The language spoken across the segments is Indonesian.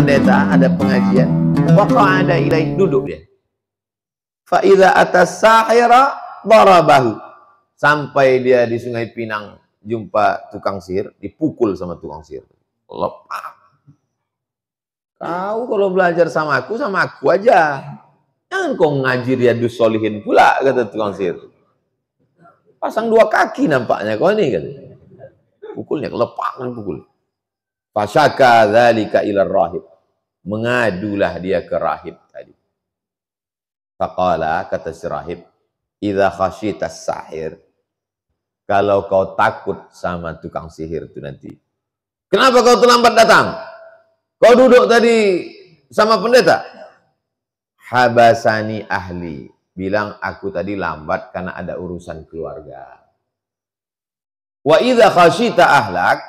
pendeta, ada pengajian. Waqa'ada ilaih, duduk dia. Fa idza atas sahira darabahu. Sampai dia di Sungai Pinang jumpa tukang sihir, dipukul sama tukang sihir. Lepak. Kau kalau belajar sama aku aja. Jangan kau ngaji Riyadus Sholihin pula, kata tukang sihir. Pasang dua kaki nampaknya kau ini kan. Pukulnya lepak kan pukul. Fasyaka dzalika ila rahib. Mengadulah dia ke rahib tadi. Faqala, kata si rahib, idza khasyitas sahir, kalau kau takut sama tukang sihir itu nanti, kenapa kau terlambat datang? Kau duduk tadi sama pendeta. Habasani ahli, bilang aku tadi lambat karena ada urusan keluarga. Wa idza khasyita ahlak,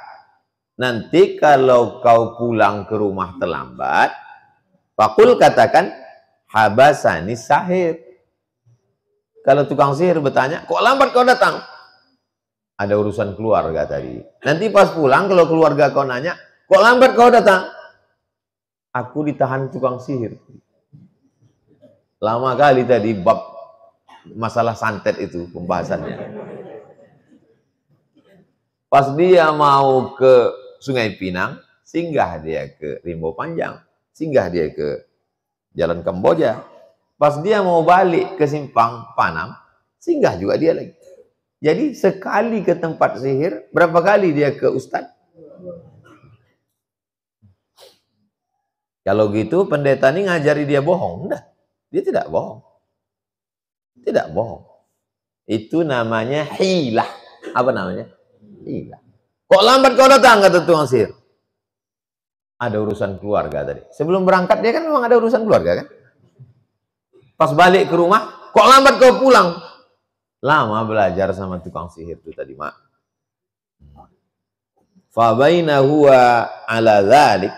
nanti kalau kau pulang ke rumah terlambat, faqul, katakan, habasani sahir. Kalau tukang sihir bertanya, kok lambat kau datang? Ada urusan keluarga tadi. Nanti pas pulang kalau keluarga kau nanya, kok lambat kau datang? Aku ditahan tukang sihir. Lama kali tadi bab masalah santet itu pembahasannya. Pas dia mau ke Sungai Pinang, singgah dia ke Rimbo Panjang, singgah dia ke Jalan Kamboja. Pas dia mau balik ke Simpang Panam, singgah juga dia lagi. Jadi sekali ke tempat sihir, berapa kali dia ke ustadz? Kalau gitu pendeta ini ngajari dia bohong. Enggak, dia tidak bohong. Tidak bohong. Itu namanya hilah. Apa namanya? Hilah. Kok lambat kau datang, kata tukang sihir? Ada urusan keluarga tadi. Sebelum berangkat dia kan memang ada urusan keluarga kan? Pas balik ke rumah, kok lambat kau pulang? Lama belajar sama tukang sihir itu tadi, mak. Fa baina huwa ala dzalik,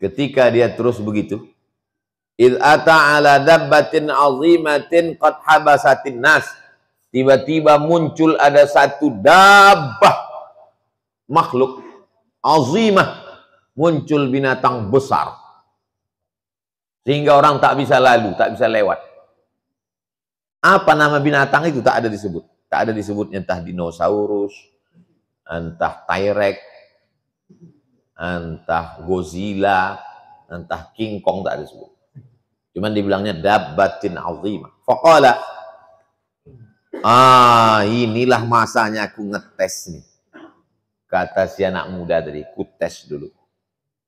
ketika dia terus begitu, id ata ala dabbatin azimatin qad habasatin nas, tiba-tiba muncul ada satu dabbah, makhluk azimah, muncul binatang besar sehingga orang tak bisa lalu, tak bisa lewat. Apa nama binatang itu? Tak ada disebut. Tak ada disebutnya, entah dinosaurus, entah T-Rex, entah Godzilla, entah King Kong, tak ada disebut. Cuman dibilangnya dabbatin azimah. Faqala, inilah masanya aku ngetes nih. Kata si anak muda tadi, ku tes dulu.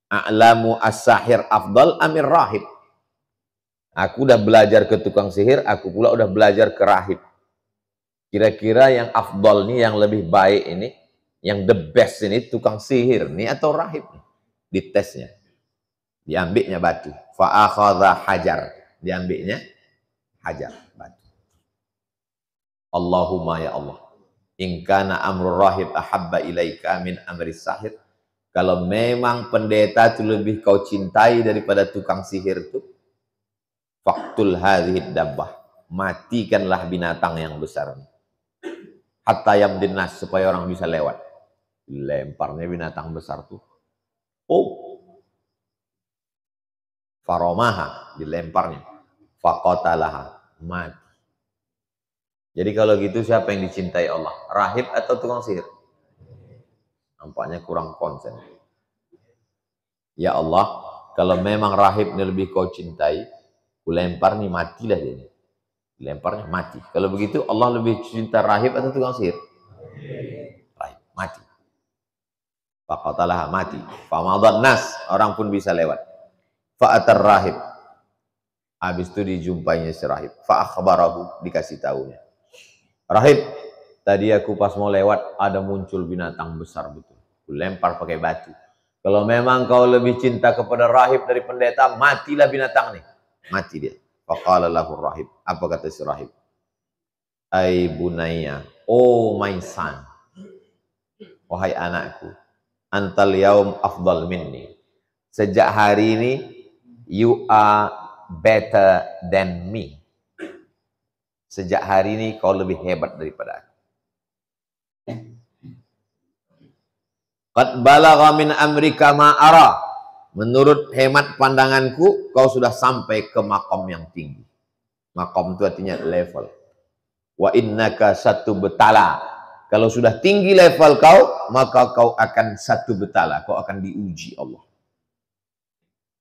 A'lamu as-sahir afdal amir rahib. Aku udah belajar ke tukang sihir, aku pula udah belajar ke rahib. Kira-kira yang afdal nih, yang lebih baik ini, yang the best ini, tukang sihir nih atau rahib nih? Ditesnya. Diambilnya batu. Fa'akhadha hajar. Diambilnya hajar, batu. Allahumma ya Allah, in kana amrul rahib ahabba ilaika min amri sahir. Kalau memang pendeta itu lebih kau cintai daripada tukang sihir itu, faqtul hadhid dabbah, matikanlah binatang yang besar ini. Hatta yamdin nas, supaya orang bisa lewat. Lemparnya binatang besar tuh. Oh. Faromaha, dilemparnya. Faqatalaha, mati. Jadi kalau gitu siapa yang dicintai Allah? Rahib atau tukang sihir? Nampaknya kurang konsen. Ya Allah, kalau memang rahib ini lebih kau cintai, ku lempar nih, matilah dia. Lemparnya mati. Kalau begitu Allah lebih cinta rahib atau tukang sihir? Rahib, mati. Faqatalah, mati. Famadhan nas, orang pun bisa lewat. Fa'atar rahib. Habis itu dijumpainya si rahib. Fa'akhbarahu, dikasih tahunya. Rahib, tadi aku pas mau lewat ada muncul binatang besar betul. Ku lempar pakai batu. Kalau memang kau lebih cinta kepada rahib dari pendeta, matilah binatang nih. Mati dia. Faqala lahu rahib. Apa kata si rahib? Ai bunayya, oh my son, wahai anakku, antal yaum afdal minni. Sejak hari ini you are better than me. Sejak hari ini kau lebih hebat daripada aku. Qad balagha min amrika ma ara. menurut hemat pandanganku, kau sudah sampai ke makom yang tinggi. Makom itu artinya level. Wa innaka satu betala. Kalau sudah tinggi level kau, maka kau akan satu betala. Kau akan diuji Allah.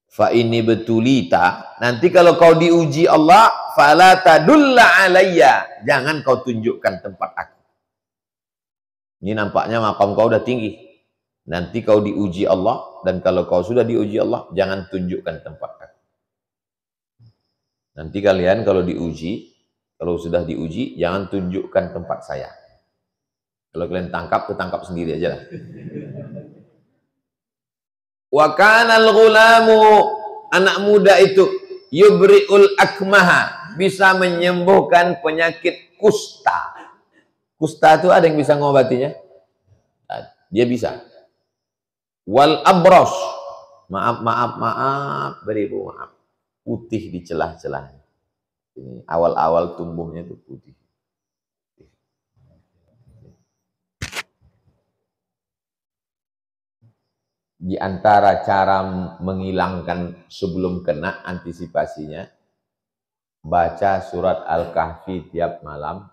Fa ini betulita. Nanti kalau kau diuji Allah, fala tadulla alayya. Jangan kau tunjukkan tempat aku. Ini nampaknya makom kau udah tinggi. Nanti kau diuji Allah, dan kalau kau sudah diuji Allah, jangan tunjukkan tempat aku. Nanti kalian kalau diuji, kalau sudah diuji, jangan tunjukkan tempat saya. Kalau kalian tangkap, ketangkap sendiri aja lah. Wa kanal ghulamu, anak muda itu, yubri'ul akmaha, bisa menyembuhkan penyakit kusta. Kusta itu ada yang bisa ngobatinya? Dia bisa. Wal abros, maaf, beribu maaf, putih di celah-celah. Ini awal-awal tumbuhnya itu putih. Di antara cara menghilangkan sebelum kena, antisipasinya, baca surat Al-Kahfi tiap malam.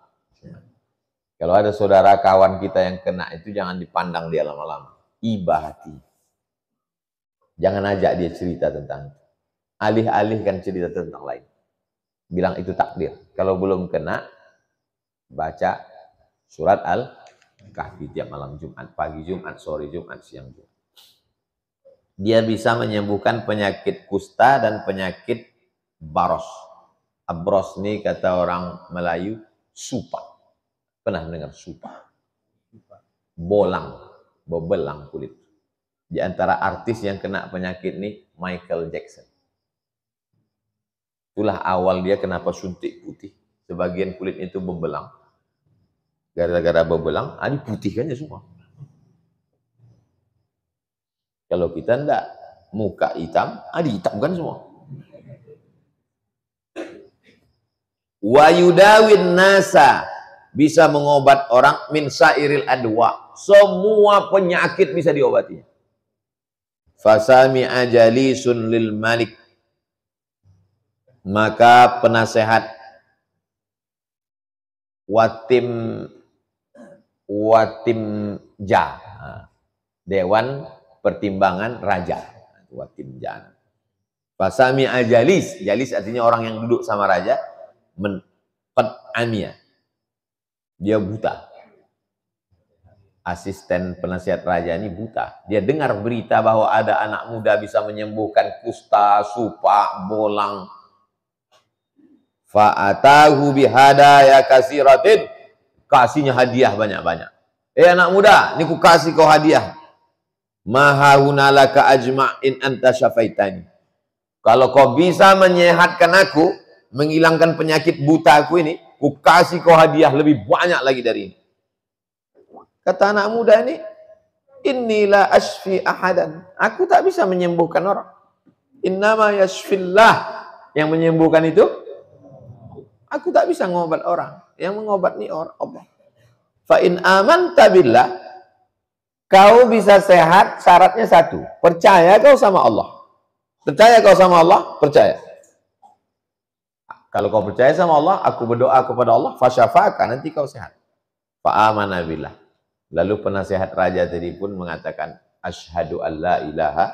Kalau ada saudara kawan kita yang kena itu, jangan dipandang dia lama-lama. Ibahati. Jangan ajak dia cerita tentang itu. Alih-alihkan cerita tentang lain. Bilang itu takdir. Kalau belum kena, baca surat Al-Kahfi tiap malam Jumat, pagi Jumat, sore Jumat, siang Jumat. Dia bisa menyembuhkan penyakit kusta dan penyakit baros. Abros ini kata orang Melayu, supa. Pernah dengar supa? Bolang, bebelang kulit. Di antara artis yang kena penyakit ini, Michael Jackson. Itulah awal dia kenapa suntik putih. Sebagian kulitnya itu bebelang. Gara-gara bebelang, diputihkannya semua. Kalau kita enggak, muka hitam, dihitamkan semua. Wa yudawin nasa, bisa mengobat orang min sairil adwa. Semua penyakit bisa diobati. Fasami ajalisun lil malik, maka penasehat watimja, dewan pertimbangan raja, watimja. Fasami ajalis, jalis artinya orang yang duduk sama raja, qad amia, dia buta. Asisten penasihat raja ini buta. Dia dengar berita bahwa ada anak muda bisa menyembuhkan kusta, supa, bolang. Fa'atahu bihadaya kasiratin. Kasihnya hadiah banyak-banyak. Anak muda, ini ku kasih kau hadiah. Mahahunalaka ajma'in anta syafaitani. Kalau kau bisa menyehatkan aku, menghilangkan penyakit buta aku ini, ku kasih kau hadiah lebih banyak lagi dari ini. Kata anak muda ini, inilah asfi ahadan. Aku tak bisa menyembuhkan orang. Innama yashfillah. Yang menyembuhkan itu, aku tak bisa mengobat orang. Yang mengobat ini orang Allah. Fa in amanta billah, kau bisa sehat, syaratnya satu. Percaya kau sama Allah. Percaya kau sama Allah, percaya. Kalau kau percaya sama Allah, aku berdoa kepada Allah, fasyafaka, nanti kau sehat. Fa amana billah. Lalu penasehat raja tadi pun mengatakan, asyhadu an la ilaha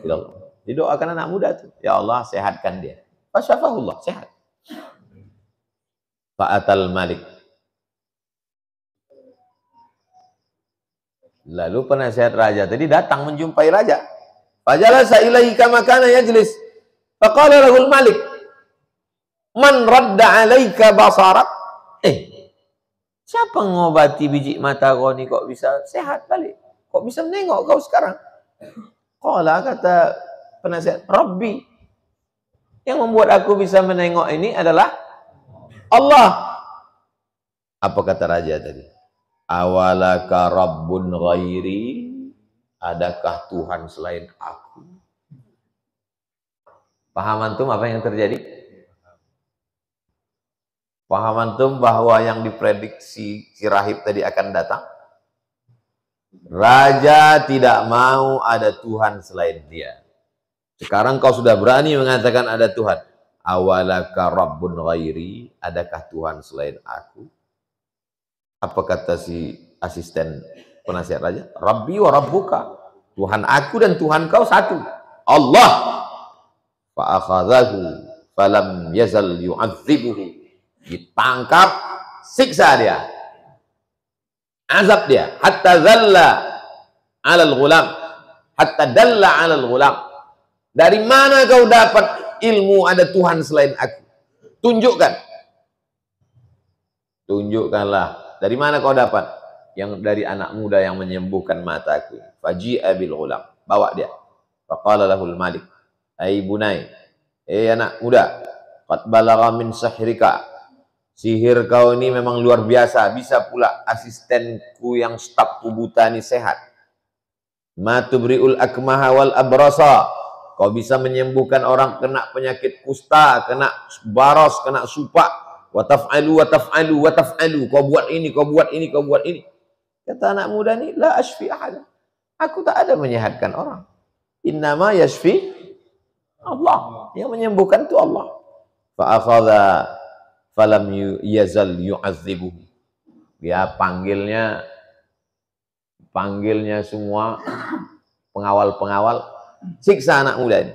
illallah. Didoakan anak muda itu, ya Allah sehatkan dia. Fasyafahullah, sehat. Fa'atal malik. Lalu penasehat raja tadi datang menjumpai raja. Fajalasa ilaihi kama kana yajlis. Faqala lahul malik, man radda alaika basarak. Siapa ngobati biji mata kau ni kok bisa sehat balik? Kok bisa menengok kau sekarang? Qala, kata penasihat, Rabbi. Yang membuat aku bisa menengok ini adalah Allah. Apa kata raja tadi? Awalaka rabbun ghairi? Adakah Tuhan selain aku? Paham antum apa yang terjadi? Paham antum bahwa yang diprediksi si rahib tadi akan datang? Raja tidak mau ada Tuhan selain dia. Sekarang kau sudah berani mengatakan ada Tuhan. Awalaka rabbun ghairi, adakah Tuhan selain aku? Apa kata si asisten penasihat raja? Rabbi wa rabbuka. Tuhan aku dan Tuhan kau satu. Allah. Fa akhadhahu falam yazal yu'adzibuhu. Ditangkap, siksa dia. Azab dia. Hatta dhalla 'alal ghulam. Hatta dalla 'alal ghulam. Dari mana kau dapat ilmu ada Tuhan selain aku? Tunjukkan. Tunjukkanlah. Dari mana kau dapat? Yang dari anak muda yang menyembuhkan mataku. Faji'a bil ghulam. Bawa dia. Faqala lahul malik. Hai bunai. Anak muda. Qad balagha min sahrika. Sihir kau ini memang luar biasa. Bisa pula asistenku yang stafku buta ini sehat. Ma tubri'ul akmaha wal abrasa. Kau bisa menyembuhkan orang kena penyakit kusta, kena baros, kena supak. Wa taf'alu, wa taf'alu, wa taf'alu. Kau buat ini, kau buat ini, kau buat ini. Kata anak muda ini, la ashfi ahad. Aku tak ada menyehatkan orang. Innama yashfi Allah. Yang menyembuhkan itu Allah. Fa'akhadha falam yazal yu'adzibuhu. Dia panggilnya semua pengawal-pengawal, siksa anak muda ini.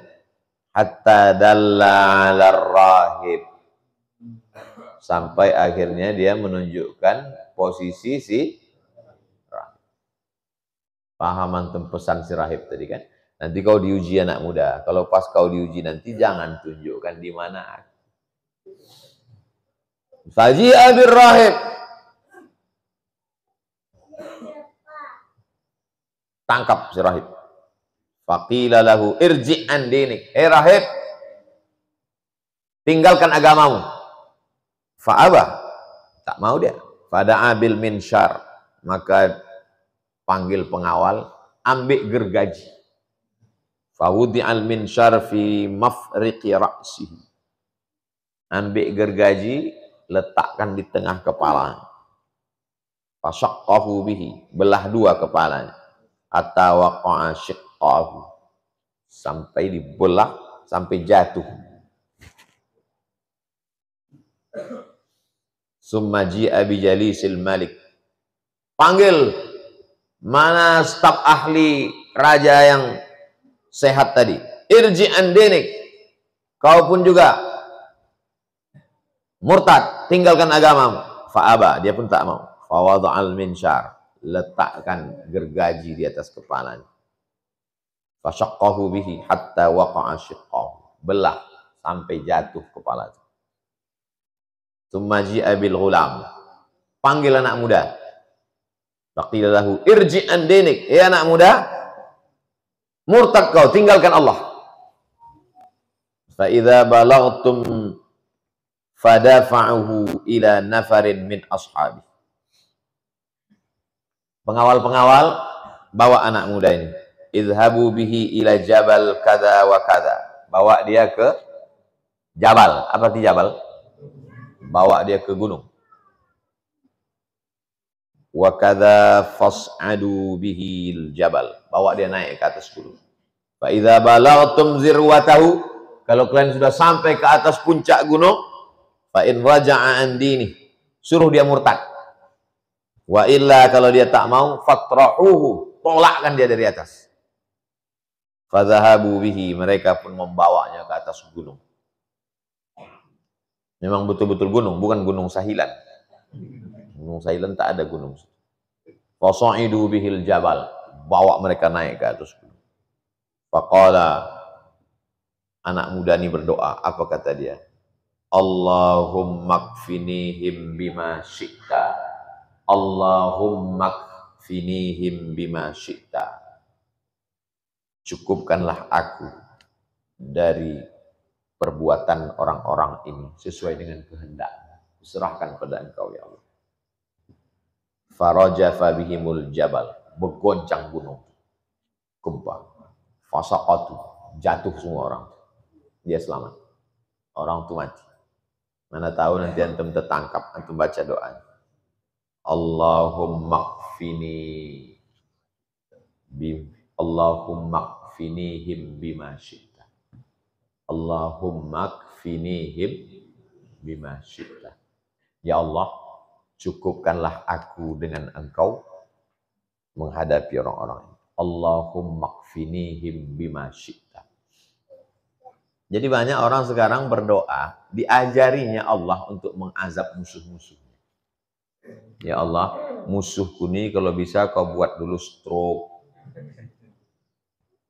Hatta dalla 'alar rahib. Sampai akhirnya dia menunjukkan posisi si rahib. Paham antum pesan si rahib tadi kan? Nanti kau diuji anak muda. Kalau pas kau diuji nanti jangan tunjukkan di mana. Faji'a bir rahib. Tangkap si rahib. Faqila lahu irji' an dinik. Rahib, tinggalkan agamamu. Fa'abah, tak mau dia. Fada'a bil minsyar, maka panggil pengawal, ambil gergaji. Fawudi'al minsyar fi mafriqi ra'sihi. Ambil gergaji, letakkan di tengah kepala. Fasyaqqahu bihi, belah dua kepalanya. Hatta waqa'a syiqqahu, sampai dibelah, sampai jatuh. Summa ji'a bi jalisil malik. Panggil mana staf ahli raja yang sehat tadi. Irji an dinik. Kau pun juga murtad, tinggalkan agamamu. Fa'aba, dia pun tak mau. Fawada'al minsyar, letakkan gergaji di atas kepalanya. Fasyaqqahu bihi hatta waqa'a syiqqahu, belah sampai jatuh kepala. Tsumma ji'a bil ghulam. Panggil anak muda. Faqila lahu irji' an dinik. Anak muda, murtad kau, tinggalkan Allah. Fa idza balaghtum fadafa'uhu ila nafarin min ashabi. Pengawal-pengawal bawa anak muda ini. Idhabu bihi ila jabal kada wa kada. Bawa dia ke jabal. Apa arti jabal? Bawa dia ke gunung. Wa kada fas'adu bihi jabal. Bawa dia naik ke atas gunung. Fa idza balagtum zirwatahu, kalau kalian sudah sampai ke atas puncak gunung, fa in raja'a an dini, suruh dia murtad. Wa illa, kalau dia tak mau, fatrahuhu, tolakkan dia dari atas. Fadhahabu bihi, mereka pun membawanya ke atas gunung. Memang betul-betul gunung, bukan gunung Sahilan. Gunung Sahilan tak ada gunung. Fasa'idu bihil jabal, bawa mereka naik ke atas gunung. Faqala, anak muda ini berdoa, apa kata dia? Allahumma kfinihim bima syi'ta. Allahumma kfinihim bima syi'ta. Cukupkanlah aku dari perbuatan orang-orang ini sesuai dengan kehendak. Serahkan pada Engkau ya Allah. Farajafa bihimul jabal, bergoncang gunung, gempa. Fasaqatu, jatuh semua orang. Dia selamat. Orang itu mati. Mana tahu nanti antum tertangkap, antum baca doa. Allahumma kfini bim, Allahumma kfinihim bima syi'ta. Allahumma kfinihim bima syi'ta. Ya Allah, cukupkanlah aku dengan Engkau menghadapi orang-orang ini. Allahumma kfinihim bima syi'ta. Jadi banyak orang sekarang berdoa, diajarinya Allah untuk mengazab musuh-musuhnya. Ya Allah, musuhku ini kalau bisa kau buat dulu stroke.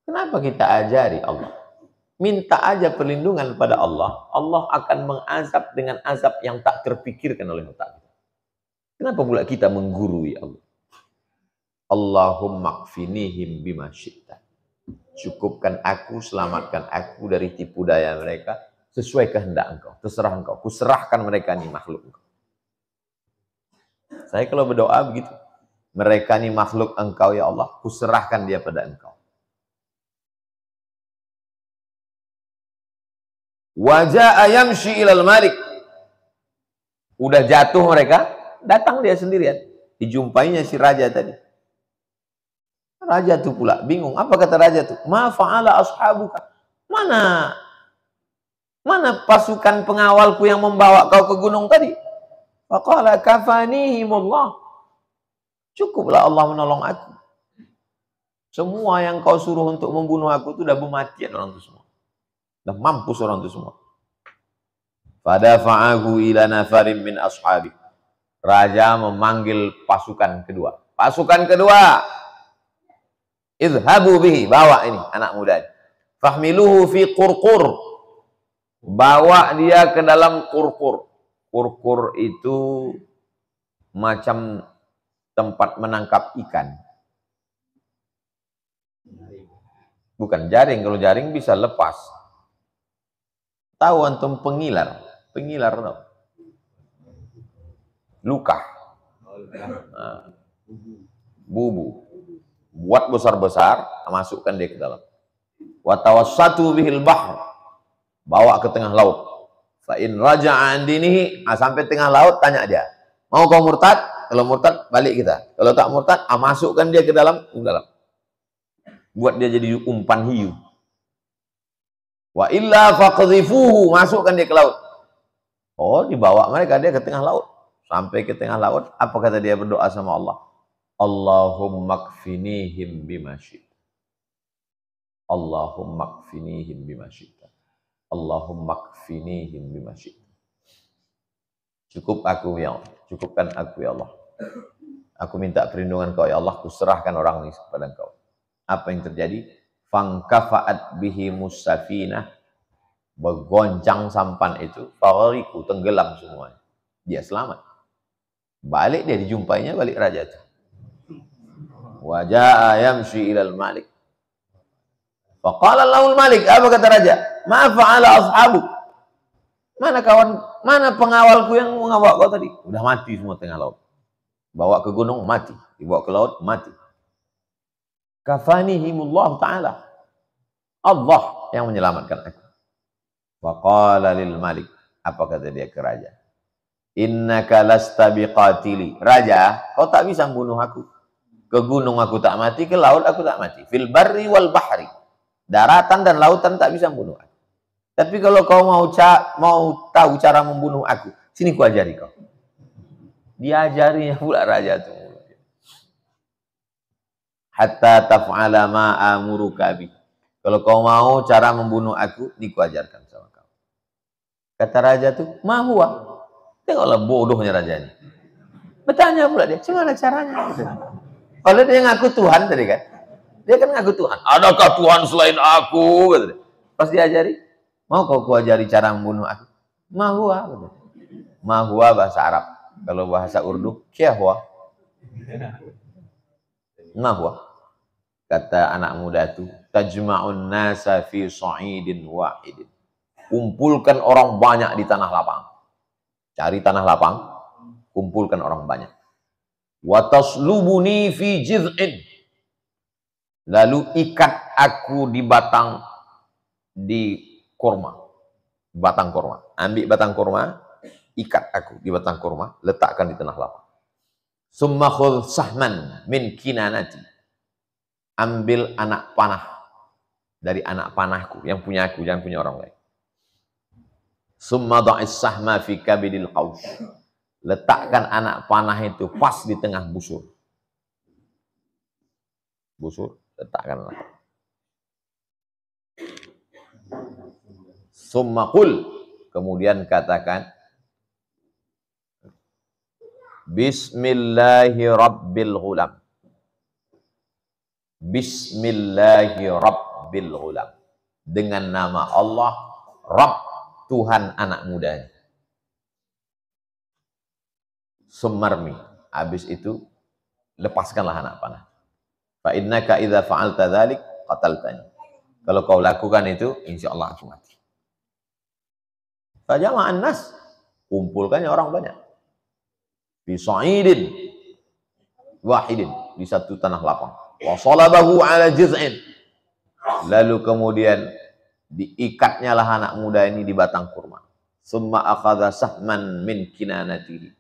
Kenapa kita ajari Allah? Minta aja perlindungan pada Allah. Allah akan mengazab dengan azab yang tak terpikirkan oleh otak kita. Kenapa pula kita menggurui Allah? Allahumma kfinihim bima syi'ta. Cukupkan aku, selamatkan aku dari tipu daya mereka sesuai kehendak Engkau. Terserah Engkau. Kuserahkan mereka ini makhluk Engkau. Saya kalau berdoa begitu. Mereka ini makhluk Engkau ya Allah. Kuserahkan dia pada Engkau. Wajah ayam ilal malik. Udah jatuh mereka, datang dia sendirian. Dijumpainya si raja tadi. Raja tuh pula bingung. Apa kata raja tuh? Ma fa'ala ashabuka. Mana pasukan pengawalku yang membawa kau ke gunung tadi? Faqala kafanihimullah. Cukuplah Allah menolong aku. Semua yang kau suruh untuk membunuh aku itu udah bermatian orang itu semua. Udah mampus orang itu semua. Fadafa'ahu ila nafarin min ashabi. Raja memanggil pasukan kedua. Pasukan kedua. Idhabu bihi. Bawa ini anak muda. Fahmiluhu fi qurqur. Bawa dia ke dalam qurqur. Qurqur itu macam tempat menangkap ikan. Bukan jaring. Kalau jaring bisa lepas. Tahu antum pengilar? Pengilar tahu? Luka. Nah, bubu. Buat besar-besar, masukkan dia ke dalam. Wa tawassatu bihil bahr. Bawa ke tengah laut. Fa in raja'a an dinihi, sampai tengah laut tanya dia. Mau kau murtad? Kalau murtad balik kita. Kalau tak murtad, masukkan dia ke dalam. Buat dia jadi umpan hiu. Wa illa faqdhifuhu, masukkan dia ke laut. Oh, dibawa mereka dia ke tengah laut. Sampai ke tengah laut, apa kata dia berdoa sama Allah? Allahumma kfinihim bima syi'ta. Allahumma kfinihim bima syi'ta. Allahumma kfinihim bima syi'ta. Cukup aku ya Allah. Cukupkan aku ya Allah. Aku minta perlindungan Kau ya Allah. Kuserahkan orang ini kepada Engkau. Apa yang terjadi? Fangkafa'at bihi musafinah. Bergoncang sampan itu. Fawariku, tenggelam semuanya. Dia selamat. Balik dia dijumpainya balik raja itu. Wajah yamshi ilal malik. Faqala lahul malik. Apa kata raja? Ma fa'ala ashabuk. Mana pengawalku yang mengawal kau tadi? Udah mati semua tengah laut. Bawa ke gunung, mati. Dibawa ke laut, mati. Kafanihimullah ta'ala. Allah yang menyelamatkan aku. Faqala lil malik. Apa kata dia ke raja? Innaka lasta biqatili. Raja, kau tak bisa membunuh aku. Ke gunung aku tak mati, ke laut aku tak mati. Fil barri wal bahri. Daratan dan lautan tak bisa membunuh aku. Tapi kalau kau mau tahu cara membunuh aku, sini ku ajari kau. Diajarinya pula raja itu. Hatta taf'ala ma amuruka bi. Kalau kau mau cara membunuh aku, ini ku ajarkan sama kau. Kata raja itu, ma huwa. Tengoklah bodohnya raja ini. Bertanya pula dia, gimana caranya? Kalau dia ngaku Tuhan tadi kan. Dia kan ngaku Tuhan. Adakah Tuhan selain aku? Gitu. Pas diajari, mau kau ajari cara membunuh aku? Ma huwa. Gitu. Ma huwa bahasa Arab. Kalau bahasa Urdu, kya huwa. Ma huwa. Kata anak muda itu, tajma'un nasa fi sa'idin wahidin. Kumpulkan orang banyak di tanah lapang. Cari tanah lapang, kumpulkan orang banyak. Wa taslubuni fi jiz'in. Lalu ikat aku di batang kurma. Batang kurma. Ambil batang kurma, ikat aku di batang kurma, letakkan di tanah lapang. Summa khudh sahman min kinanati. Ambil anak panah dari anak panahku, yang punya aku, jangan punya orang lain. Summa dha'is sahma fi kabidil qaus. Letakkan anak panah itu pas di tengah busur. Busur, letakkanlah. Summa qul, kemudian katakan Bismillahi Rabbil Ghulam. Bismillahi Rabbil Ghulam. Dengan nama Allah, Rabb, Tuhan anak mudanya. Sumarmi. Habis itu, lepaskanlah anak panah. Fa innaka idza fa'alta dzalik qataltani. Kalau kau lakukan itu, insya Allah aku mati. Fajama'an nas. Kumpulkannya orang banyak. Fi sa'idin wahidin, di satu tanah lapang. Wa salabahu ala jiz'in. Lalu kemudian diikatnya lah anak muda ini di batang kurma. Summa akhadha sahman min kinanatihi.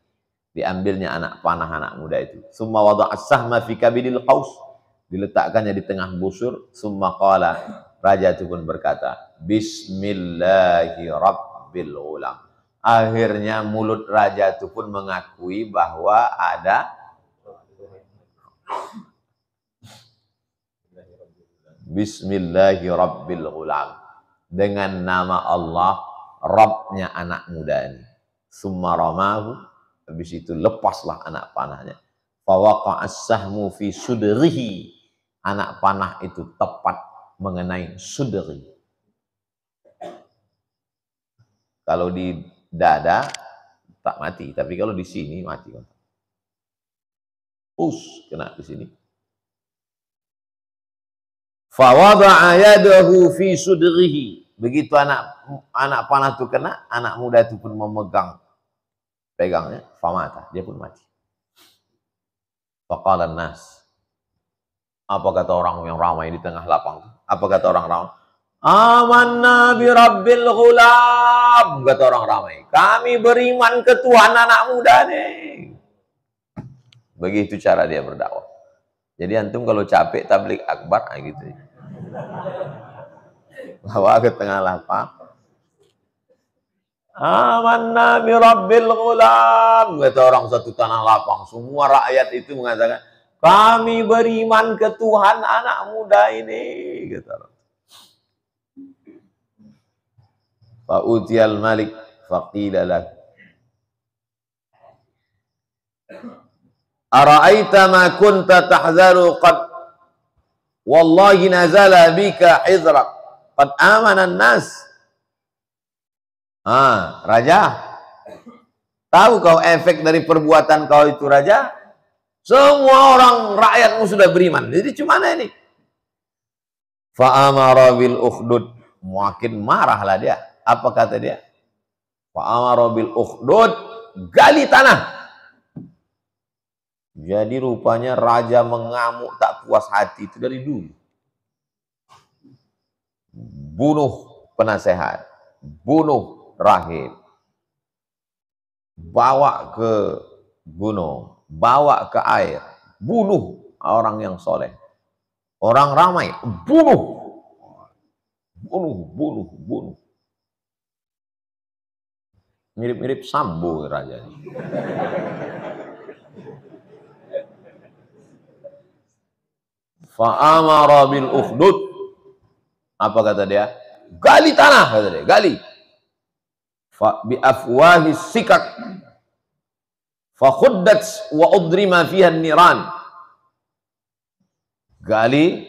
Diambilnya anak panah anak muda itu. Summa wada'a sahma fi kabidil qaus. Diletakkannya di tengah busur. Summa qala, raja itu pun berkata, Bismillahi Rabbil Ghulam. Akhirnya mulut raja itu pun mengakui bahwa ada Bismillahi Rabbil Ghulam. Dengan nama Allah, Rabbnya anak muda ini. Summa ramahu, habis itu lepaslah anak panahnya. Fawaqa'as sahmu fi sudrihi. Anak panah itu tepat mengenai sudri. Kalau di dada tak mati, tapi kalau di sini mati. Kena di sini. Fa wada'a yadahu fi sudrihi. Begitu anak panah itu kena, anak muda itu pun pegangnya, famata, dia pun mati. Faqala nas. Apa kata orang yang ramai di tengah lapang? Apa kata orang ramai? Amanna bi Rabbil Ghulam, kata orang ramai. Kami beriman ke Tuhan anak muda nih. Begitu cara dia berdakwah. Jadi antum kalau capek tabligh akbar gitu. Bawa ke tengah lapang. Amanna bi Rabbil Ghulam, kata orang satu tanah lapang. Semua rakyat itu mengatakan, kami beriman ke Tuhan anak muda ini, kata orang. Fa'utiyal malik faqila lahu ara'aita ma kunta tahzaru qad wallahi nazala bika hizrak qad amana an-nas. Raja, tahu kau efek dari perbuatan kau itu, raja? Semua orang rakyatmu sudah beriman. Jadi cumana ini? Fa'amara bil ukhdud, makin marahlah dia. Apa kata dia? Fa'amara bil ukhdud, gali tanah. Jadi rupanya raja mengamuk tak puas hati itu dari dulu. Bunuh penasehat, bunuh rahib, bawa ke gunung, bawa ke air, bunuh orang yang soleh. Orang ramai, bunuh. Mirip-mirip Sambo raja ini. Fa'amara bil ukhdud. Apa kata dia? Gali tanah, kata dia, gali. Fa bi afwahi sikak. Fa khuddat wa udrima fiha niran. Gali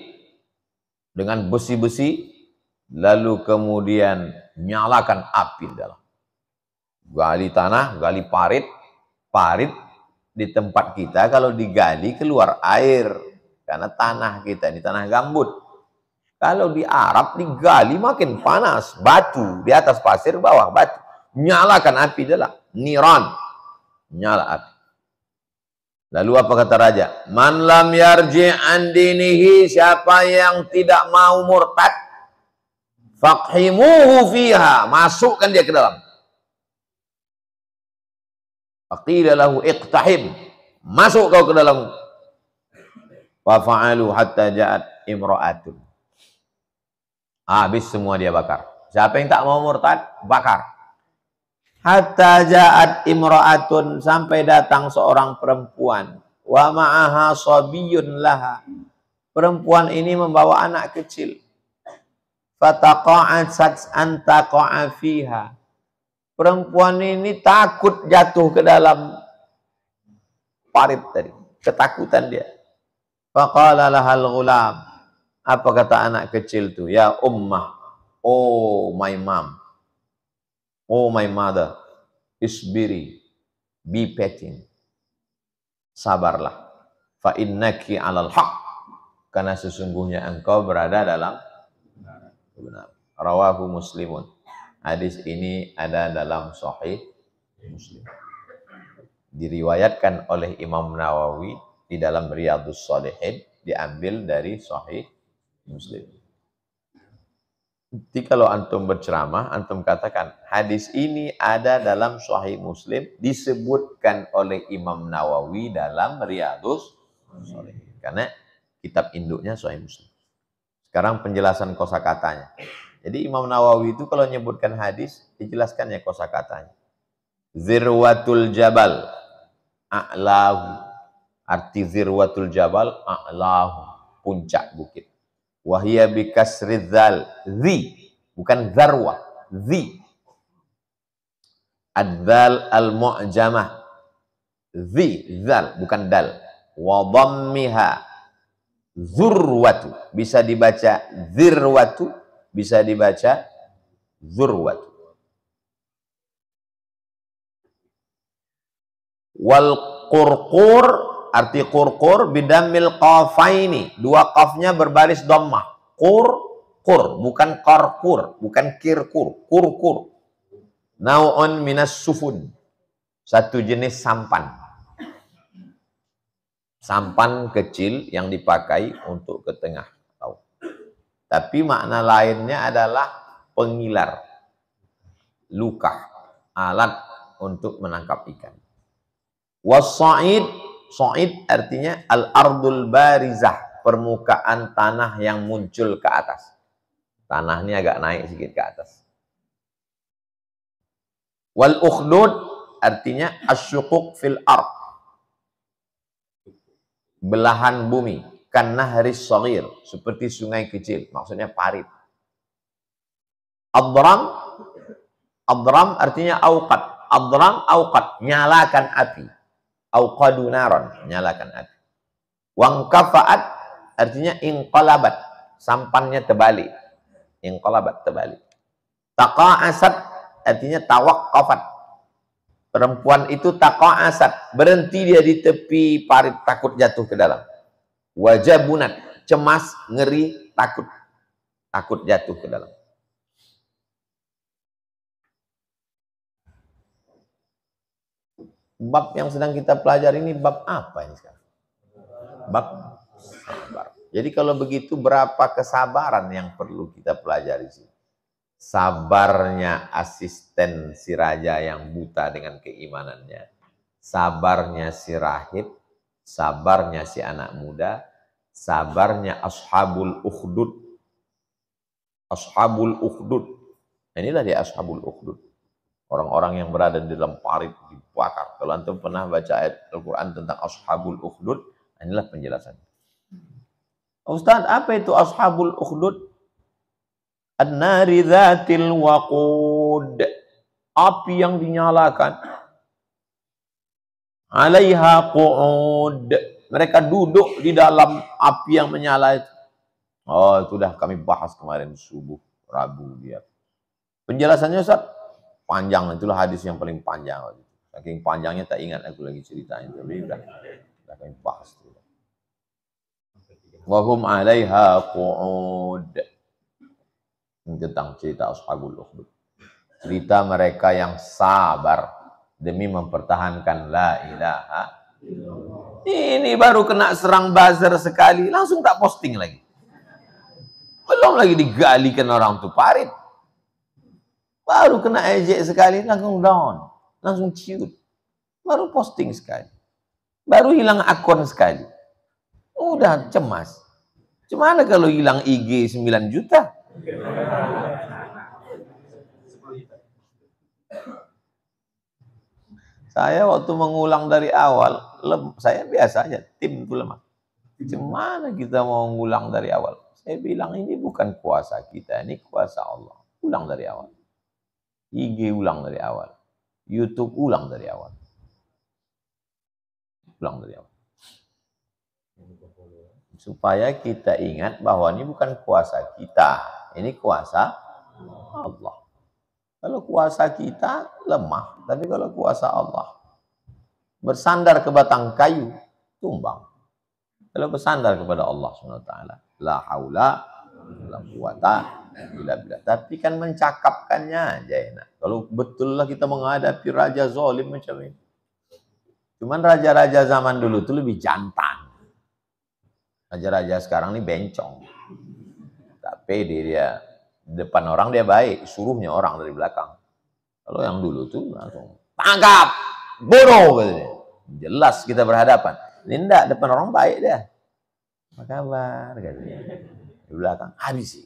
dengan besi-besi, lalu kemudian nyalakan api dalam. Gali tanah, gali parit. Parit di tempat kita kalau digali keluar air. Karena tanah kita ini tanah gambut. Kalau di Arab digali makin panas. Batu, di atas pasir, bawah batu. Nyalakan api dalam. Niran. Nyala api. Lalu apa kata raja? Man lam yarji' an dinihi, siapa yang tidak mau murtad, faqhimuhu fiha, masukkan dia ke dalam. Faqila lahu iqtahim, masuk kau ke dalam. Wa fa'alu hatta ja'at imra'atun. Habis semua dia bakar. Siapa yang tak mau murtad, bakar. Hatta ja'at imra'atun, sampai datang seorang perempuan. Wa ma'aha sabiyun laha. Perempuan ini membawa anak kecil. Fataqa'at an taqa'a fiha. Perempuan ini takut jatuh ke dalam parit tadi. Ketakutan dia. Faqala lahal ghulam. Apa kata anak kecil itu? Ya ummah. Oh my mom. Oh my mother. Isbiri. Be patient. Sabarlah. Fa innaki 'alal haq. Karena sesungguhnya engkau berada dalam kebenaran. Rawahu Muslimun. Hadis ini ada dalam Sahih Muslim. Diriwayatkan oleh Imam Nawawi di dalam Riyadhus Shalihin, diambil dari Sahih Muslim. Jadi kalau antum berceramah, antum katakan hadis ini ada dalam Sahih Muslim, disebutkan oleh Imam Nawawi dalam Riyadhus Shalihin. Karena kitab induknya Sahih Muslim. Sekarang penjelasan kosakatanya. Jadi Imam Nawawi itu kalau menyebutkan hadis, dijelaskan ya kosakatanya. Zirwatul jabal, a'lahu. Arti zirwatul jabal, a'lahu. Puncak bukit. Wahia bikasri dzal, zi, bukan zarwa, zi. Ad-dzal al-mu'jamah, zi, zal, bukan dal. Wa dhammiha, zurwatu, bisa dibaca zirwatu, bisa dibaca zurwatu. Wal qurqur, arti qurqur bidammil qafaini, dua qafnya berbaris dhammah. Qur, bukan qarqur, bukan kirkur, kurkur. Nau'un minas sufun, satu jenis sampan. Sampan kecil yang dipakai untuk ke tengah laut. Tapi makna lainnya adalah pengilar, luka, alat untuk menangkap ikan. Was-sa'id, sa'id artinya al-ardul barizah, permukaan tanah yang muncul ke atas. Tanah ini agak naik sedikit ke atas. Wal-ukhdud artinya asyuquq fil ard, belahan bumi. Kan nahris shaghir, seperti sungai kecil, maksudnya parit. Adram artinya auqad. Adram auqad, nyalakan api. Auqadu naron, nyalakan api. Wangkafa'at artinya inqalabat, sampannya terbalik. Inqalabat, terbalik. Taqa'asat artinya tawaqqafat. Perempuan itu taqa'asat, berhenti dia di tepi parit, takut jatuh ke dalam. Wajabunat, cemas, ngeri, takut jatuh ke dalam. Bab yang sedang kita pelajari ini bab apa ini sekarang? Bab sabar. Jadi kalau begitu berapa kesabaran yang perlu kita pelajari sih? Sabarnya asisten si raja yang buta dengan keimanannya. Sabarnya si rahib. Sabarnya si anak muda. Sabarnya ashabul ukhdud. Ashabul ukhdud. Inilah dia ashabul ukhdud. Orang-orang yang berada di dalam parit dibakar. Kalau antum pernah baca ayat Al-Quran tentang ashabul ukhdud, inilah penjelasannya. Ustaz, apa itu ashabul ukhdud? An-nari dzatil waqud, api yang dinyalakan. Alaiha qu'ud, mereka duduk di dalam api yang menyala itu. Oh, itu sudah kami bahas kemarin subuh, Rabu dia. Penjelasannya Ustaz panjang, itulah hadis yang paling panjang. Saking panjangnya tak ingat aku lagi ceritain, tapi udah kami bahas. Wahum 'alaiha qu'ud. Tentang cerita ashabul ukhdud. Cerita mereka yang sabar demi mempertahankan la ilaha illallah. Ini baru kena serang buzzer sekali, langsung tak posting lagi. Belum lagi digalikan orang tuh parit. Baru kena ejek sekali, langsung down, langsung ciut. Baru posting sekali. Baru hilang akun sekali. Udah cemas. Gimana kalau hilang IG 9 juta? Saya waktu mengulang dari awal, saya biasa aja, tim itu lemah. Gimana kita mau ngulang dari awal? Saya bilang ini bukan kuasa kita, ini kuasa Allah. Ulang dari awal. IG ulang dari awal. YouTube ulang dari awal. Ulang dari awal. Supaya kita ingat bahwa ini bukan kuasa kita, ini kuasa Allah. Kalau kuasa kita lemah, tapi kalau kuasa Allah bersandar ke batang kayu, tumbang. Kalau bersandar kepada Allah SWT, la haula la quwata illa billah. Tapi kan mencakapkannya aja enak. Kalau betul lah kita menghadapi raja zalim macam ini. Cuman raja-raja zaman dulu itu lebih jantan. Raja-raja sekarang ini bencong. Tapi dia depan orang dia baik, suruhnya orang dari belakang. Kalau yang dulu tuh langsung tangkap, bunuh gitu dia. Jelas kita berhadapan. Ini enggak, depan orang baik dia. Apa kabar gitu dia. Di belakang habis.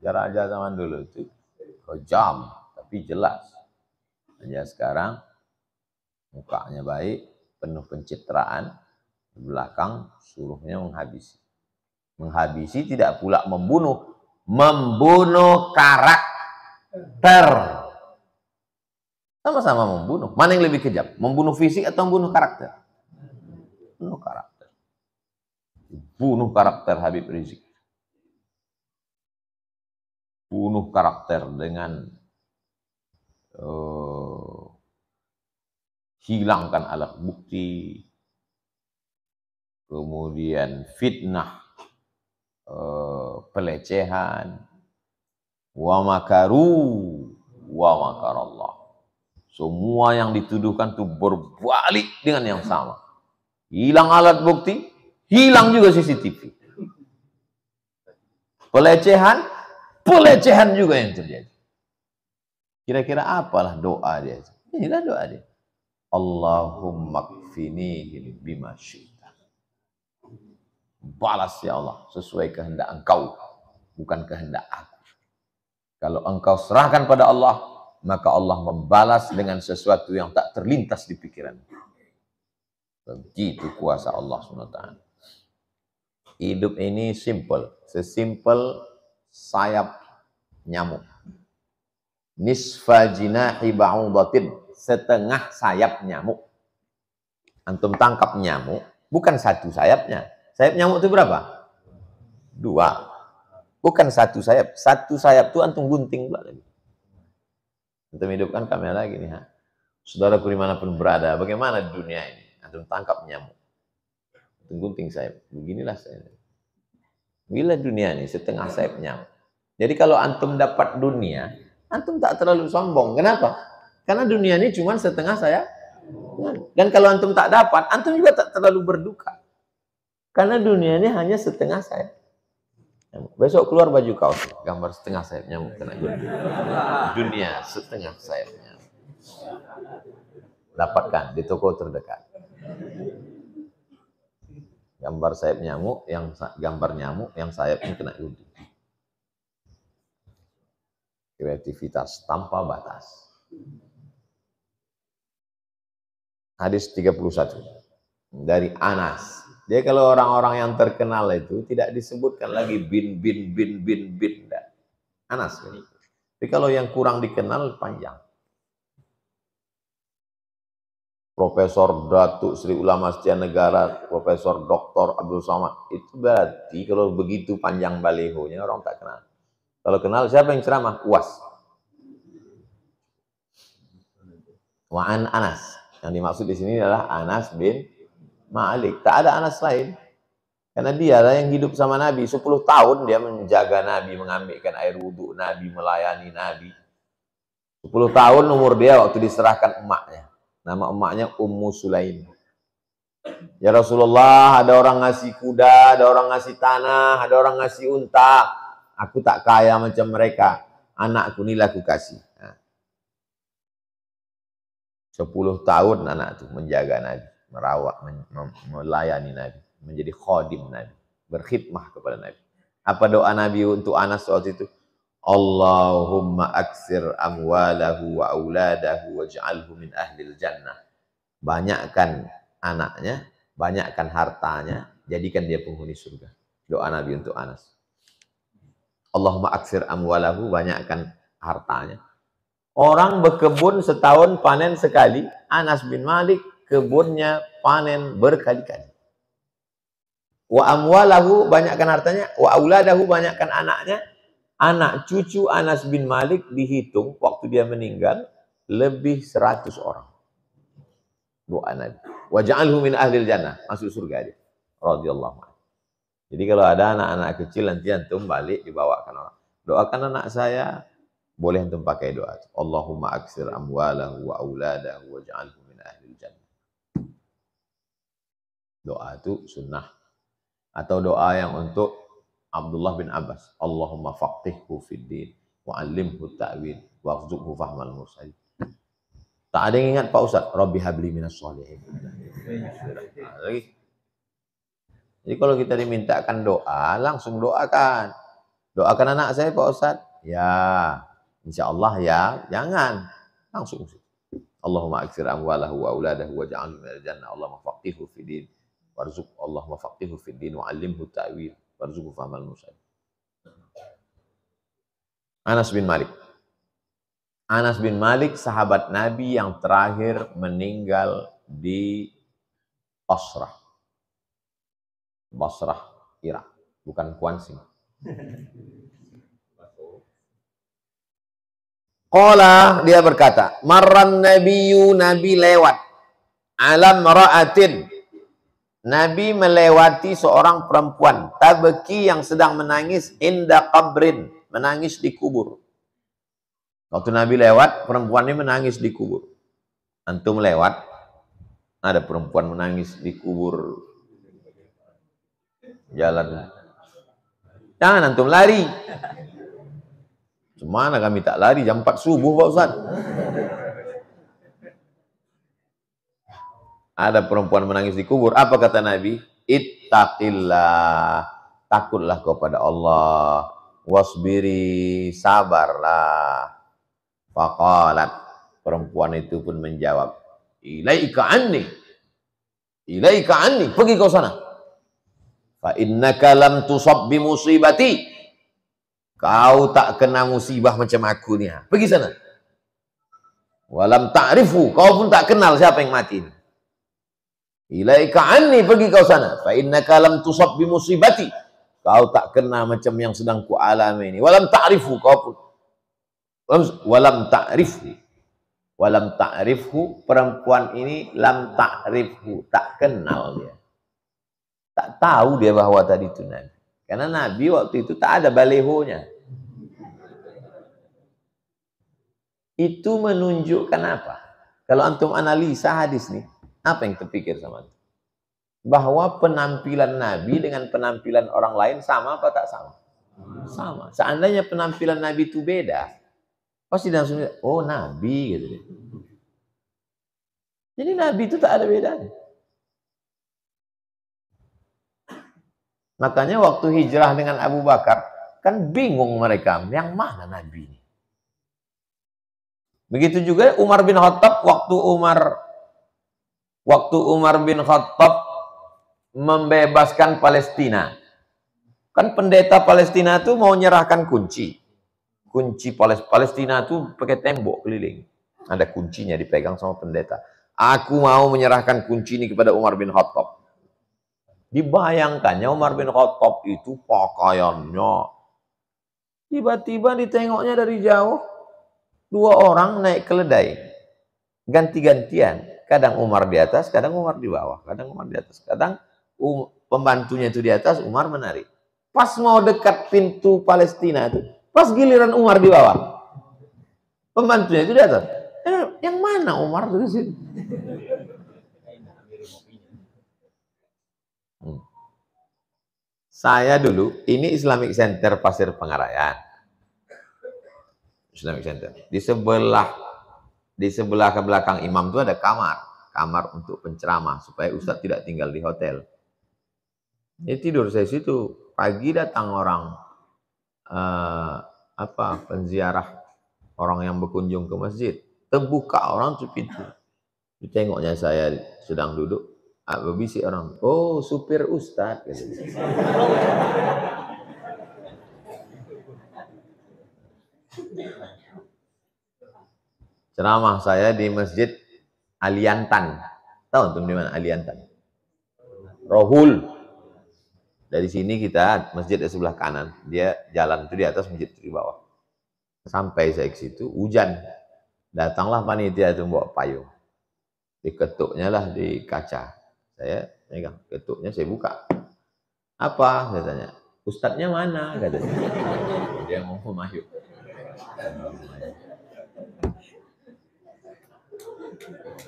Raja zaman dulu itu kejam tapi jelas. Raja sekarang mukanya baik, penuh pencitraan, di belakang suruhnya menghabisi. Menghabisi tidak pula membunuh, membunuh karakter. Sama-sama membunuh. Mana yang lebih kejam? Membunuh fisik atau membunuh karakter? Membunuh karakter. Bunuh karakter Habib Rizik. Bunuh karakter dengan hilangkan alat bukti, kemudian fitnah, pelecehan, wa makaru wa makarallah. Semua yang dituduhkan itu berbalik dengan yang sama. Hilang alat bukti, hilang juga CCTV. Pelecehan, pelecehan juga yang terjadi. Kira-kira apalah doa dia? Inilah doa dia. Allahumma kfinihim bima syi'ta. Balas ya Allah sesuai kehendak Engkau, bukan kehendak aku. Kalau Engkau serahkan pada Allah, maka Allah membalas dengan sesuatu yang tak terlintas di pikiran. Begitu kuasa Allah SWT. Hidup ini simple, sesimpel sayap nyamuk. Nisfa jinahi ba'udatin, setengah sayap nyamuk. Antum tangkap nyamuk, bukan satu sayapnya. Sayap nyamuk itu berapa? 2. Bukan satu sayap. Satu sayap itu antum gunting pula lagi. Antum hidupkan kamera lagi nih. Saudaraku dimanapun berada, bagaimana dunia ini? Antum tangkap nyamuk. Antum gunting sayap. Beginilah sayap. Bila dunia ini setengah sayap nyamuk. Jadi kalau antum dapat dunia, antum tak terlalu sombong. Kenapa? Karena dunia ini cuma setengah sayap. Dan kalau antum tak dapat, antum juga tak terlalu berduka. Karena dunia ini hanya setengah sayap. Besok keluar baju kaos, gambar setengah sayap nyamuk kena gunting. Dunia setengah sayap nyamuk. Dapatkan di toko terdekat. Gambar sayap nyamuk, gambar nyamuk yang sayapnya kena gunting. Kreativitas tanpa batas. Hadis 31 dari Anas. Dia kalau orang-orang yang terkenal itu tidak disebutkan lagi bin. Anas. Tapi kalau yang kurang dikenal panjang. Profesor Datuk Sri Ulama Setia Negara, Profesor Dr. Abdul Somad. Itu berarti kalau begitu panjang balihonya orang tak kenal. Kalau kenal siapa yang ceramah? UAS. Wa'an Anas. Yang dimaksud di sini adalah Anas bin Malik. Tak ada Anas lain. Karena dia lah yang hidup sama Nabi. 10 tahun dia menjaga Nabi, mengambilkan air wudhu Nabi, melayani Nabi. 10 tahun umur dia waktu diserahkan emaknya. Nama emaknya Ummu Sulaim. Ya Rasulullah, ada orang ngasih kuda, ada orang ngasih tanah, ada orang ngasih unta. Aku tak kaya macam mereka. Anakku inilah aku kasih. 10 tahun anak itu menjaga Nabi, merawat, melayani Nabi, menjadi khadim Nabi, berkhidmah kepada Nabi. Apa doa Nabi untuk Anas waktu itu? Allahumma aksir amwalahu wa auladahu waj'alhu min ahlil jannah. Banyakkan anaknya, banyakkan hartanya, jadikan dia penghuni surga. Doa Nabi untuk Anas. Allahumma aksir amwalahu, banyakkan hartanya. Orang berkebun setahun panen sekali. Anas bin Malik kebunnya panen berkali-kali. Wa amwalahu, banyakkan hartanya. Wa auladahu, banyakkan anaknya. Anak cucu Anas bin Malik dihitung waktu dia meninggal lebih 100 orang. Doa Nabi. Waj'alhu min ahlil jannah, masuk surga dia. Radhiyallahu anhu. Jadi kalau ada anak-anak kecil nanti antum balik dibawakan orang. Doakan anak saya, boleh antum pakai doa. Allahumma aksir amwalahu wa auladahu waj'alhu min ahlil jannah. Doa itu sunnah. Atau doa yang untuk Abdullah bin Abbas. Allahumma faqihhu fid din wa 'allimhu ta'wil warzuqhu fahmal mursalin. Tak ada yang ingat Pak Ustaz, Rabbi habli minas sholihin. Jadi kalau kita dimintakan doa, langsung doakan. Doakan anak saya Pak Ustaz. Ya, insya Allah ya, jangan. Langsung. Allahumma aksir amwalahu wa auladahu waj'alhu minal jannah. Allahumma faqihhu fid din warzuq. Allahumma faqihhu fid din wa 'allimhu ta'wil warzuqhu fahmal mursalin. Anas bin Malik. Anas bin Malik sahabat Nabi yang terakhir meninggal di Basrah. Basrah, Irak. Bukan Kuansing. Qala, dia berkata, marran nabiyyu, Nabi lewat. Alam ra'atin. Nabi melewati seorang perempuan. Tabki, yang sedang menangis. Inda qabrin. Menangis di kubur. Waktu Nabi lewat, perempuan ini menangis di kubur. Antum lewat, ada perempuan menangis di kubur. Jalan. Jangan antum lari. Semana kami tak lari, jam 4 subuh Pak Ustaz. Ada perempuan menangis di kubur. Apa kata Nabi? Ittaqillah. Takutlah kepada Allah. Wasbiri, sabarlah. Faqalat, perempuan itu pun menjawab, ilaika anni, pergi kau sana. Fa innaka lam tusab bi musibati, kau tak kena musibah macam aku ni. Pergi sana. Walam ta'rifu, kau pun tak kenal siapa yang mati. Ilaika anni, pergi kau sana. Fa innaka lam tusab bi musibati, kau tak kena macam yang sedang ku alami ini. Walam ta'rifu, kau pun walam ta'rifhu, perempuan ini lam ta'rifhu, tak kenal dia, tak tahu dia bahwa tadi itu Nabi, karena Nabi waktu itu tak ada balehonya. Itu menunjukkan apa? Kalau antum analisa hadis nih, apa yang terpikir sama antum? Bahwa penampilan Nabi dengan penampilan orang lain sama apa tak sama? Sama. Seandainya penampilan Nabi itu beda, pasti langsung, oh Nabi gitu. Jadi Nabi itu tak ada bedanya. Makanya waktu hijrah dengan Abu Bakar, kan bingung mereka, yang mana Nabi ini? Begitu juga Umar bin Khattab, waktu Umar bin Khattab membebaskan Palestina. Kan pendeta Palestina itu mau menyerahkan kunci Palestina itu pakai tembok keliling. Ada kuncinya dipegang sama pendeta. Aku mau menyerahkan kunci ini kepada Umar bin Khattab. Dibayangkannya Umar bin Khattab itu pakaiannya. Tiba-tiba ditengoknya dari jauh. 2 orang naik keledai. Ganti-gantian. Kadang Umar di atas, kadang Umar di bawah. Kadang Umar di atas, kadang pembantunya itu di atas, Umar menarik. Pas mau dekat pintu Palestina itu, pas giliran Umar di bawah, pembantunya itu di atas. Yang mana Umar itu di sini? Saya dulu, ini Islamic Center Pasir Pengarayan. Islamic Center. Di sebelah ke belakang imam itu ada kamar untuk penceramah supaya ustadz tidak tinggal di hotel. Jadi tidur saya situ. Pagi datang orang penziarah orang yang berkunjung ke masjid. Terbuka orang tuh pintu. Ditengoknya saya sedang duduk, berbisik orang, oh supir Ustadz. Gitu. Ceramah saya di Masjid Aliantan. Tahu tuh di mana Aliantan? Rohul. Dari sini kita masjid di sebelah kanan, dia jalan itu di atas, masjid di bawah. Sampai saya ke situ, hujan. Datanglah panitia itu bawa payung. Diketuknya lah di kaca. Saya pegang ketuknya, saya buka. Apa? Saya tanya. Ustadznya mana? Katanya. Dia mau maju.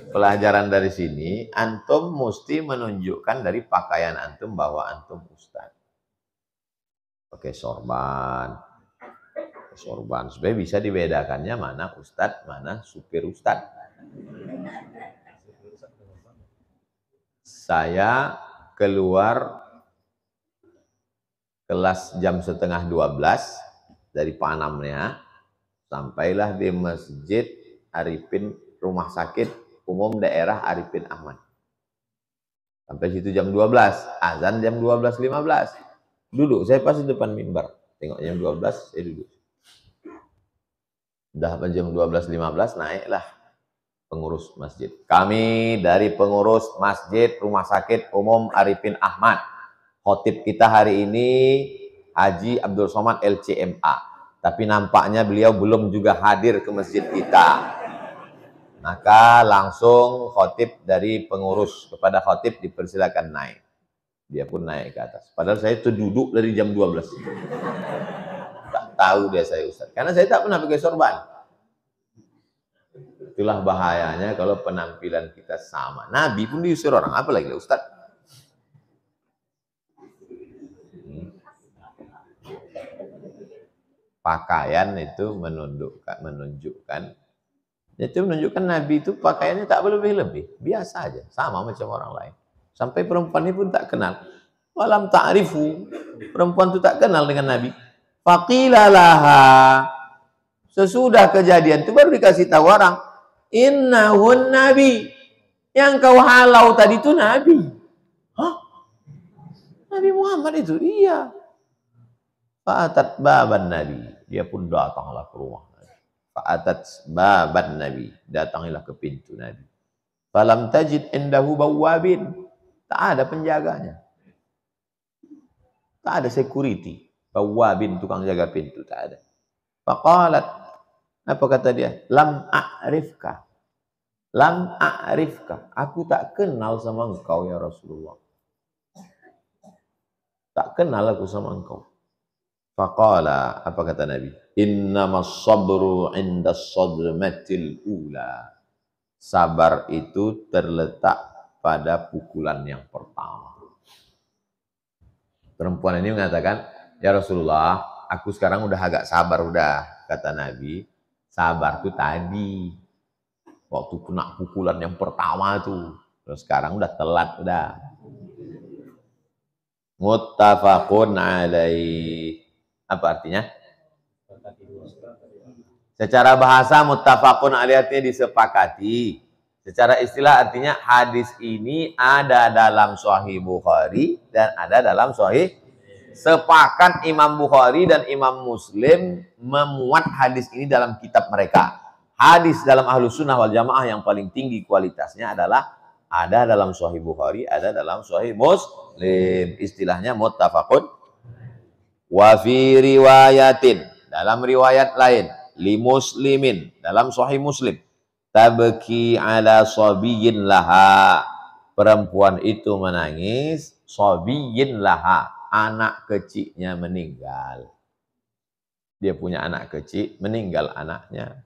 Pelajaran dari sini, antum mesti menunjukkan dari pakaian antum bahwa antum ustadz. Pakai sorban, supaya bisa dibedakannya mana ustadz, mana supir ustadz. Saya keluar kelas jam 11:30 dari Panamnya, sampailah di Masjid Arifin, Rumah Sakit Umum Daerah Arifin Ahmad. Sampai situ jam 12, azan jam 12:15. Duduk, saya pas di depan mimbar. Tengok jam 12, saya duduk. Udah jam 12:15, naiklah pengurus masjid. Kami dari pengurus Masjid Rumah Sakit Umum Arifin Ahmad. Khotib kita hari ini Haji Abdul Somad LCMA. Tapi nampaknya beliau belum juga hadir ke masjid kita. Maka langsung khotib dari pengurus kepada khotib dipersilakan naik. Dia pun naik ke atas. Padahal saya itu duduk dari jam 12. Tak tahu dia saya ustaz. Karena saya tak pernah pakai sorban. Itulah bahayanya kalau penampilan kita sama. Nabi pun diusir orang. Apalagi ustaz. Pakaian itu menunjukkan Nabi itu pakaiannya tak berlebih-lebih, biasa aja, sama macam orang lain. Sampai perempuan ini pun tak kenal. Walam ta'rifu, perempuan itu tak kenal dengan Nabi. Faqila laha, sesudah kejadian itu baru dikasih tahu orang, innahun nabi, yang kau halau tadi itu Nabi. Hah? Nabi Muhammad itu? Iya. Fa'atat baban Nabi, dia pun datanglah ke rumah. Fa'atat baban Nabi, datangilah ke pintu Nabi. Falam tajid indahu bawwabin, tak ada penjaganya. Tak ada security. Bawwabin, tukang jaga pintu, tak ada. Faqalat, apa kata dia? Lam a'rifka. Lam a'rifka. Aku tak kenal sama engkau ya Rasulullah. Tak kenal aku sama engkau. Faqala, apa kata Nabi? Innamas sabru indas sadmatil ula. Sabar itu terletak pada pukulan yang pertama. Perempuan ini mengatakan, ya Rasulullah, aku sekarang udah agak sabar udah. Kata Nabi, sabar itu tadi. Waktu kena pukulan yang pertama tuh. Terus sekarang udah telat udah. Muttafaqun alaih. Apa artinya? Secara bahasa muttafaqun alaih artinya disepakati. Secara istilah artinya hadis ini ada dalam Sahih Bukhari dan ada dalam Sahih. Sepakat Imam Bukhari dan Imam Muslim memuat hadis ini dalam kitab mereka. Hadis dalam Ahlus Sunnah wal Jamaah yang paling tinggi kualitasnya adalah ada dalam Sahih Bukhari, ada dalam Sahih Muslim. Istilahnya muttafaqun. Wa fi riwayatin, dalam riwayat lain, li muslimin, dalam Sahih Muslim, tabki ala sabiyyin laha, perempuan itu menangis, sabiyyin laha, anak kecilnya meninggal. Dia punya anak kecil, meninggal anaknya.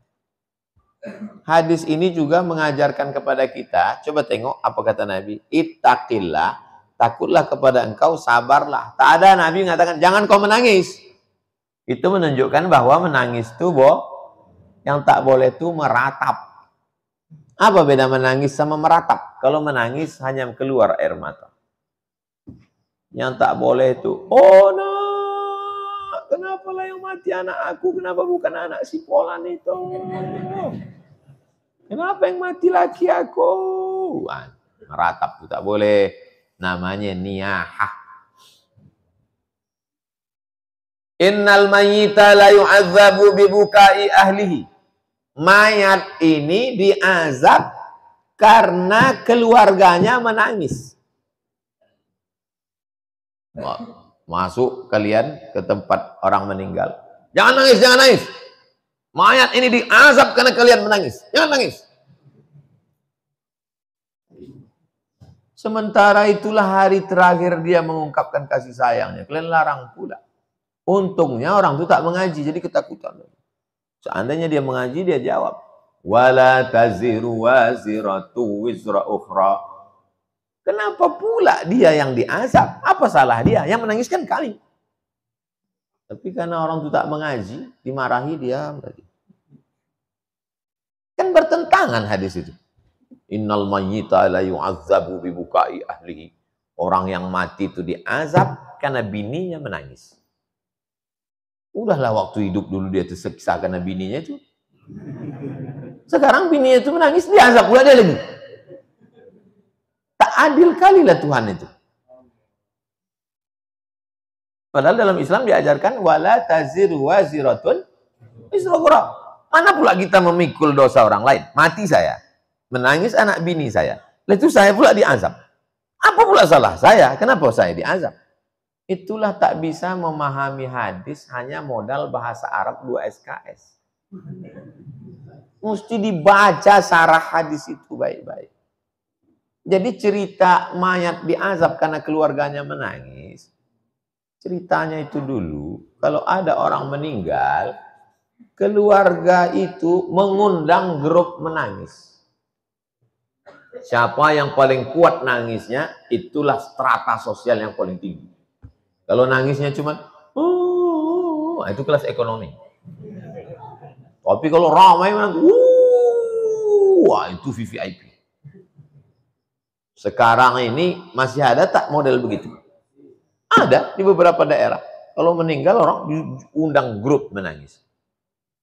Hadis ini juga mengajarkan kepada kita, coba tengok apa kata Nabi, ittaqillah, takutlah kepada engkau, sabarlah. Tak ada Nabi mengatakan, jangan kau menangis. Itu menunjukkan bahwa menangis itu, yang tak boleh itu meratap. Apa beda menangis sama meratap? Kalau menangis hanya keluar air mata. Yang tak boleh itu, oh nak, kenapa kalau yang mati anak aku, kenapa bukan anak si Polan itu? Kenapa yang mati laki aku? Meratap, tak boleh. Namanya niyahah. Innal mayyita la yu'adzabu bibukai ahlihi. Mayat ini diazab karena keluarganya menangis. Masuk kalian ke tempat orang meninggal. Jangan nangis, jangan nangis. Mayat ini diazab karena kalian menangis. Jangan nangis. Sementara itulah hari terakhir dia mengungkapkan kasih sayangnya. Kalian larang pula. Untungnya orang itu tak mengaji, jadi ketakutan. Seandainya dia mengaji, dia jawab. Wala taziru waziratu wizra ukhra. Kenapa pula dia yang diazab? Apa salah dia? Yang menangiskan kami. Tapi karena orang itu tak mengaji, dimarahi dia. Kan bertentangan hadis itu. Innal mayyita la yu'adzabu bibukai ahlihi. Orang yang mati itu diazab karena bininya menangis. Udahlah waktu hidup dulu dia tersiksa karena bininya itu. Sekarang bininya itu menangis, diazab pula dia lagi. Tak adil kalilah Tuhan itu. Padahal dalam Islam diajarkan wala taziru waziratun wizra ukhra. Mana pula kita memikul dosa orang lain? Mati saya, menangis anak bini saya. Lalu saya pula diazab. Apa pula salah saya? Kenapa saya diazab? Itulah tak bisa memahami hadis hanya modal bahasa Arab 2 SKS. Mesti dibaca sarah hadis itu baik-baik. Jadi cerita mayat diazab karena keluarganya menangis. Ceritanya itu dulu, kalau ada orang meninggal, keluarga itu mengundang grup menangis. Siapa yang paling kuat nangisnya, itulah strata sosial yang paling tinggi. Kalau nangisnya cuma, itu kelas ekonomi. Tapi kalau ramai, wah itu VVIP. Sekarang ini masih ada tak model begitu? Ada di beberapa daerah. Kalau meninggal orang diundang grup menangis.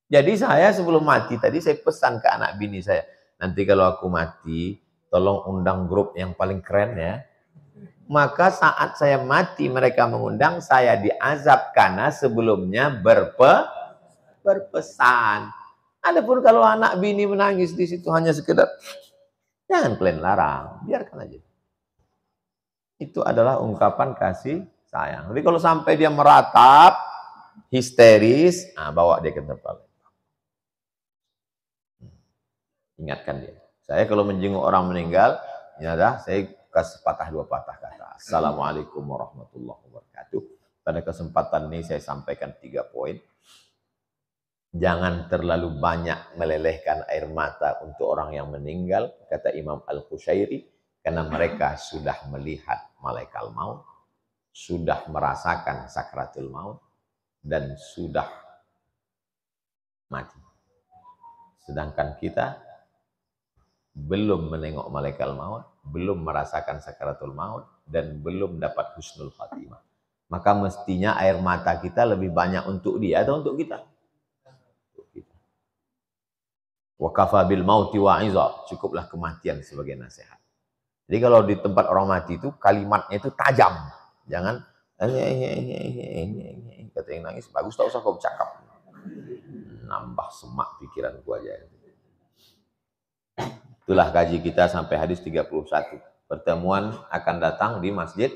Jadi saya sebelum mati tadi saya pesan ke anak bini saya. Nanti kalau aku mati, tolong undang grup yang paling keren ya. Maka saat saya mati mereka mengundang, saya diazab karena sebelumnya berpesan. Adapun kalau anak bini menangis di situ hanya sekedar, jangan kalian larang, biarkan aja. Itu adalah ungkapan kasih sayang. Jadi kalau sampai dia meratap, histeris, bawa dia ke tempat. Ingatkan dia. Saya kalau menjenguk orang meninggal, ya dah, saya kasih patah 2 patah kata. Assalamualaikum warahmatullahi wabarakatuh. Pada kesempatan ini saya sampaikan 3 poin. Jangan terlalu banyak melelehkan air mata untuk orang yang meninggal, kata Imam Al-Qushairi, karena mereka sudah melihat malaikat maut, sudah merasakan sakratul maut, dan sudah mati. Sedangkan kita belum menengok malaikat maut, belum merasakan sakratul maut, dan belum dapat husnul khatimah. Maka mestinya air mata kita lebih banyak untuk dia atau untuk kita? Wa kafa bil mauti wa'iza, cukuplah kematian sebagai nasihat. Jadi kalau di tempat orang mati itu kalimatnya itu tajam. Jangan kata yang nangis, bagus tak usah kau cakap. Nambah semak pikiran gua aja. Itulah kaji kita sampai hadis 31. Pertemuan akan datang di Masjid